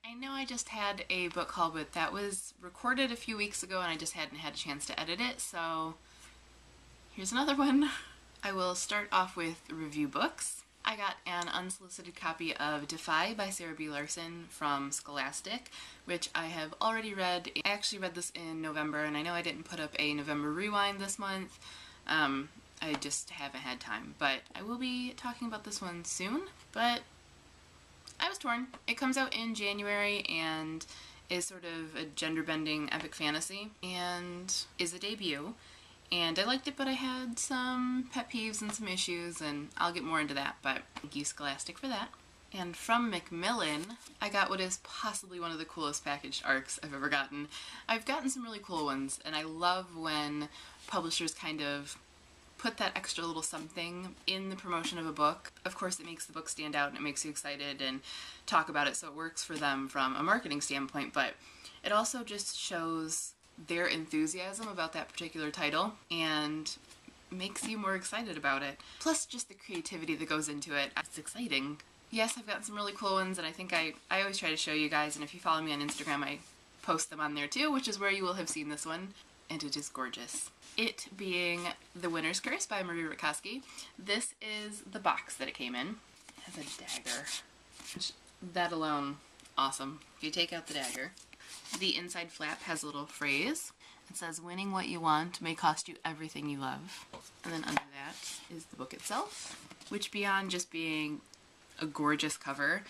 I know I just had a book haul, but that was recorded a few weeks ago and I just hadn't had a chance to edit it, so here's another one. I will start off with review books. I got an unsolicited copy of Defy by Sarah B. Larson from Scholastic, which I have already read. I actually read this in November, and I know I didn't put up a November rewind this month. I just haven't had time, but I will be talking about this one soon. But I was torn. It comes out in January and is sort of a gender-bending epic fantasy and is a debut. And I liked it, but I had some pet peeves and some issues, and I'll get more into that, but thank you Scholastic for that. And from McMillan, I got what is possibly one of the coolest packaged ARCs I've ever gotten. I've gotten some really cool ones, and I love when publishers kind of put that extra little something in the promotion of a book. Of course, it makes the book stand out and it makes you excited and talk about it, so it works for them from a marketing standpoint, but it also just shows their enthusiasm about that particular title and makes you more excited about it. Plus just the creativity that goes into it. It's exciting. Yes, I've gotten some really cool ones, and I think I always try to show you guys, and if you follow me on Instagram, I post them on there too, which is where you will have seen this one, and it is gorgeous. It being The Winter's Curse by Marie Rutkoski. This is the box that it came in. It has a dagger. Which, that alone, awesome. If you take out the dagger, the inside flap has a little phrase. It says, "Winning what you want may cost you everything you love." And then under that is the book itself, which beyond just being a gorgeous cover,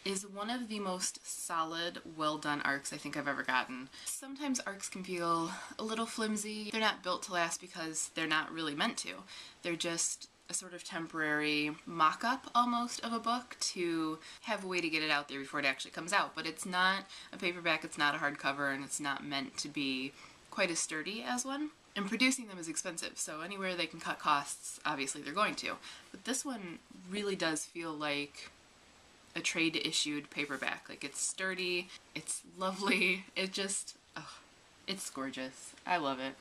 is one of the most solid, well-done ARCs I think I've ever gotten. Sometimes ARCs can feel a little flimsy. They're not built to last because they're not really meant to. They're just a sort of temporary mock-up almost of a book to have a way to get it out there before it actually comes out. But it's not a paperback, it's not a hardcover, and it's not meant to be quite as sturdy as one. And producing them is expensive, so anywhere they can cut costs, obviously they're going to. But this one really does feel like a trade-issued paperback. Like, it's sturdy, it's lovely, it just, oh, it's gorgeous. I love it.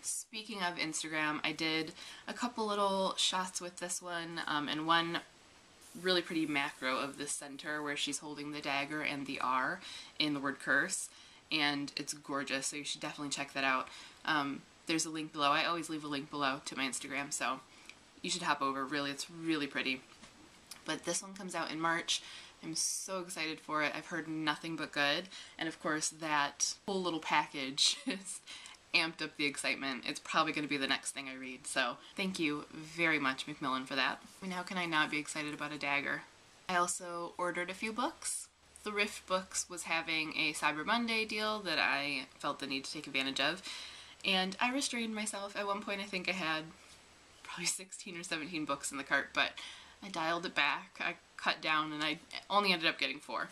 Speaking of Instagram, I did a couple little shots with this one, and one really pretty macro of the center where she's holding the dagger and the R in the word curse, and it's gorgeous, so you should definitely check that out. There's a link below. I always leave a link below to my Instagram, so you should hop over. Really, it's really pretty. But this one comes out in March. I'm so excited for it. I've heard nothing but good, and of course that whole little package is amped up the excitement. It's probably going to be the next thing I read, so thank you very much McMillan for that. I mean, how can I not be excited about a dagger? I also ordered a few books. Thrift Books was having a Cyber Monday deal that I felt the need to take advantage of, and I restrained myself. At one point I think I had probably 16 or 17 books in the cart, but I dialed it back, I cut down, and I only ended up getting 4.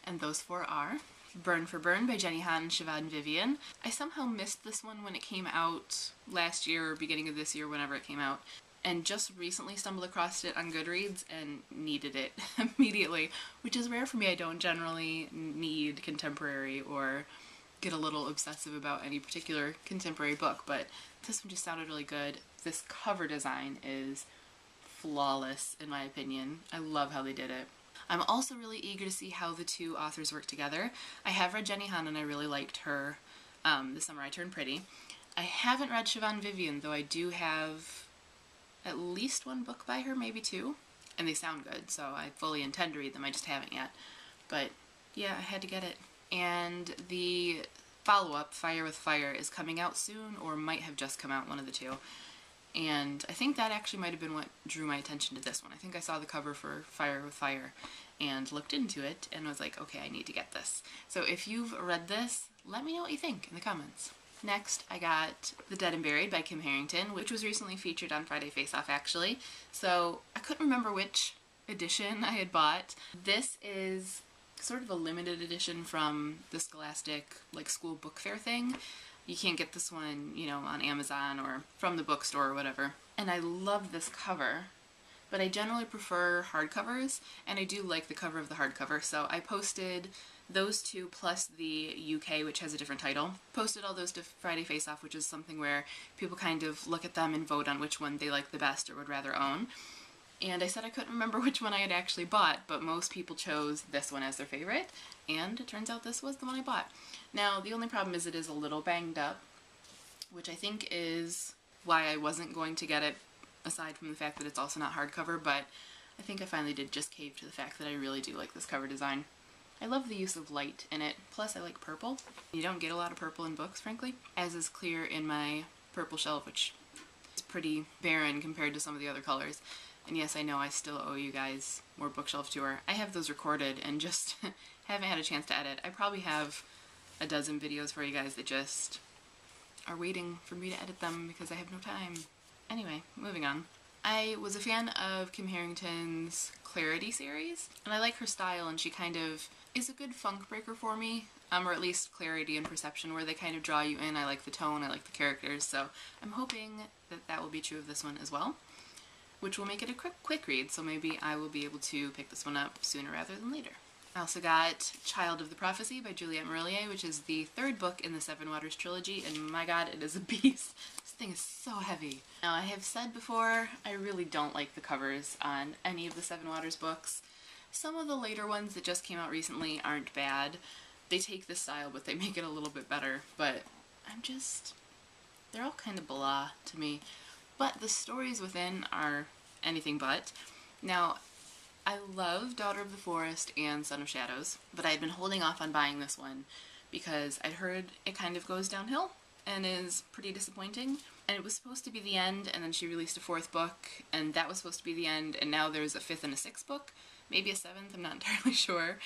And those 4 are Burn for Burn by Jenny Han and Siobhan Vivian. I somehow missed this one when it came out last year or beginning of this year, whenever it came out, and just recently stumbled across it on Goodreads and needed it immediately, which is rare for me. I don't generally need contemporary or get a little obsessive about any particular contemporary book, but this one just sounded really good. This cover design is flawless in my opinion. I love how they did it. I'm also really eager to see how the two authors work together. I have read Jenny Han and I really liked her The Summer I Turned Pretty. I haven't read Siobhan Vivian, though I do have at least 1 book by her, maybe 2, and they sound good, so I fully intend to read them. I just haven't yet. But yeah, I had to get it. And the follow-up, Fire with Fire, is coming out soon, or might have just come out, one of the two. And I think that actually might have been what drew my attention to this one. I think I saw the cover for Fire with Fire and looked into it and was like, okay, I need to get this. So if you've read this, let me know what you think in the comments. Next, I got The Dead and Buried by Kim Harrington, which was recently featured on Friday Face Off actually. So I couldn't remember which edition I had bought. This is sort of a limited edition from the Scholastic like school book fair thing. You can't get this one, you know, on Amazon or from the bookstore or whatever. And I love this cover, but I generally prefer hardcovers, and I do like the cover of the hardcover, so I posted those two plus the UK, which has a different title. Posted all those to Friday Face Off, which is something where people kind of look at them and vote on which one they like the best or would rather own. and I said I couldn't remember which one I had actually bought, but most people chose this one as their favorite, and it turns out this was the one I bought. Now, the only problem is it is a little banged up, which I think is why I wasn't going to get it, aside from the fact that it's also not hardcover, but I think I finally did just cave to the fact that I really do like this cover design. I love the use of light in it, plus I like purple. You don't get a lot of purple in books, frankly, as is clear in my purple shelf, which is pretty barren compared to some of the other colors. And yes, I know I still owe you guys more bookshelf tour. I have those recorded and just haven't had a chance to edit. I probably have a dozen videos for you guys that just are waiting for me to edit them because I have no time. Anyway, moving on. I was a fan of Kim Harrington's Clarity series, and I like her style, and she kind of is a good funk breaker for me, or at least Clarity and Perception, where they kind of draw you in. I like the tone, I like the characters, so I'm hoping that that will be true of this one as well, which will make it a quick read, so maybe I will be able to pick this one up sooner rather than later. I also got Child of the Prophecy by Juliette Marillier, which is the third book in the Seven Waters trilogy, and my god, it is a beast. This thing is so heavy. Now, I have said before, I really don't like the covers on any of the Seven Waters books. Some of the later ones that just came out recently aren't bad. They take this style, but they make it a little bit better, but they're all kind of blah to me. But the stories within are anything but. Now, I love Daughter of the Forest and Son of Shadows, but I had been holding off on buying this one because I'd heard it kind of goes downhill and is pretty disappointing. And it was supposed to be the end, and then she released a fourth book, and that was supposed to be the end, and now there's a fifth and a sixth book, maybe a seventh, I'm not entirely sure.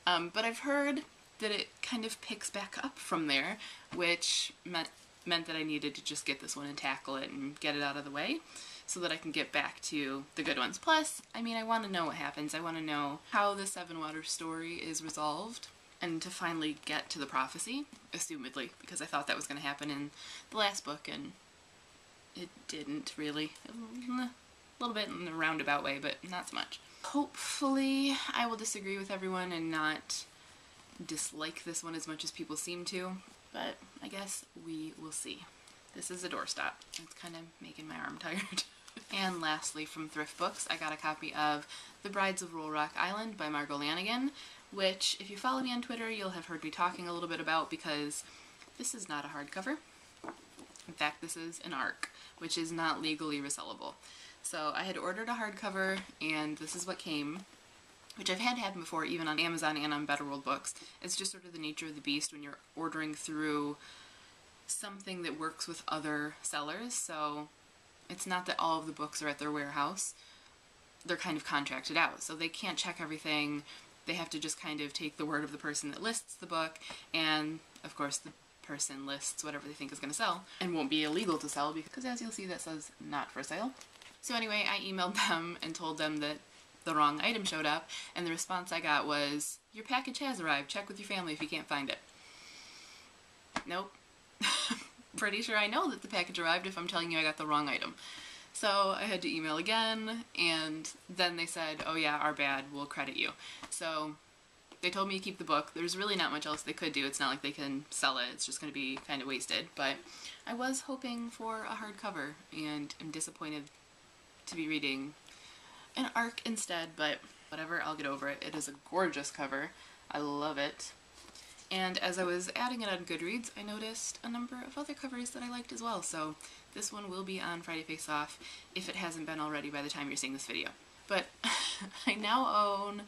But I've heard that it kind of picks back up from there, which meant that I needed to just get this one and tackle it and get it out of the way, so that I can get back to the good ones. Plus, I mean, I want to know what happens. I want to know how the Seven Waters story is resolved, and to finally get to the prophecy, assumedly, because I thought that was going to happen in the last book, and it didn't really. A little bit in a roundabout way, but not so much. Hopefully, I will disagree with everyone and not dislike this one as much as people seem to, but I guess we will see. This is a doorstop. It's kind of making my arm tired. And lastly, from Thrift Books, I got a copy of The Brides of Roll Rock Island by Margot Lanigan, which, if you follow me on Twitter, you'll have heard me talking a little bit about, because this is not a hardcover. In fact, this is an ARC, which is not legally resellable. So I had ordered a hardcover, and this is what came, which I've had happen before, even on Amazon and on Better World Books. It's just sort of the nature of the beast when you're ordering through something that works with other sellers, so it's not that all of the books are at their warehouse. They're kind of contracted out, so they can't check everything. They have to just kind of take the word of the person that lists the book, and of course the person lists whatever they think is going to sell, and won't be illegal to sell, because as you'll see, that says not for sale. So anyway, I emailed them and told them that the wrong item showed up, and the response I got was, "Your package has arrived, check with your family if you can't find it." Nope. Pretty sure I know that the package arrived if I'm telling you I got the wrong item. So I had to email again, and then they said, "Oh yeah, our bad, we'll credit you." So they told me to keep the book. There's really not much else they could do. It's not like they can sell it. It's just going to be kind of wasted. But I was hoping for a hardcover, and I'm disappointed to be reading an ARC instead, but whatever, I'll get over it. It is a gorgeous cover. I love it. And as I was adding it on Goodreads, I noticed a number of other covers that I liked as well, so this one will be on Friday Face Off if it hasn't been already by the time you're seeing this video. But I now own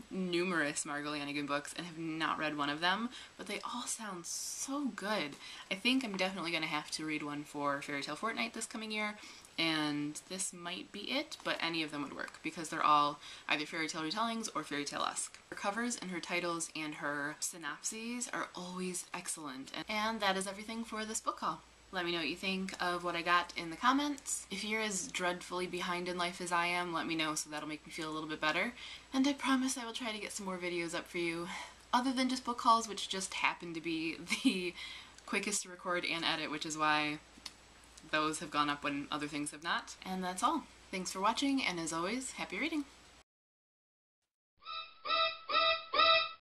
numerous Margot Lanigan books and have not read one of them, but they all sound so good. I think I'm definitely going to have to read one for Fairy Tale Fortnight this coming year, and this might be it, but any of them would work because they're all either fairy tale retellings or fairy tale-esque. Her covers and her titles and her synopses are always excellent. And that is everything for this book haul. Let me know what you think of what I got in the comments. If you're as dreadfully behind in life as I am, let me know, so that'll make me feel a little bit better. And I promise I will try to get some more videos up for you, other than just book hauls, which just happen to be the quickest to record and edit, which is why those have gone up when other things have not. And that's all. Thanks for watching, and as always, happy reading!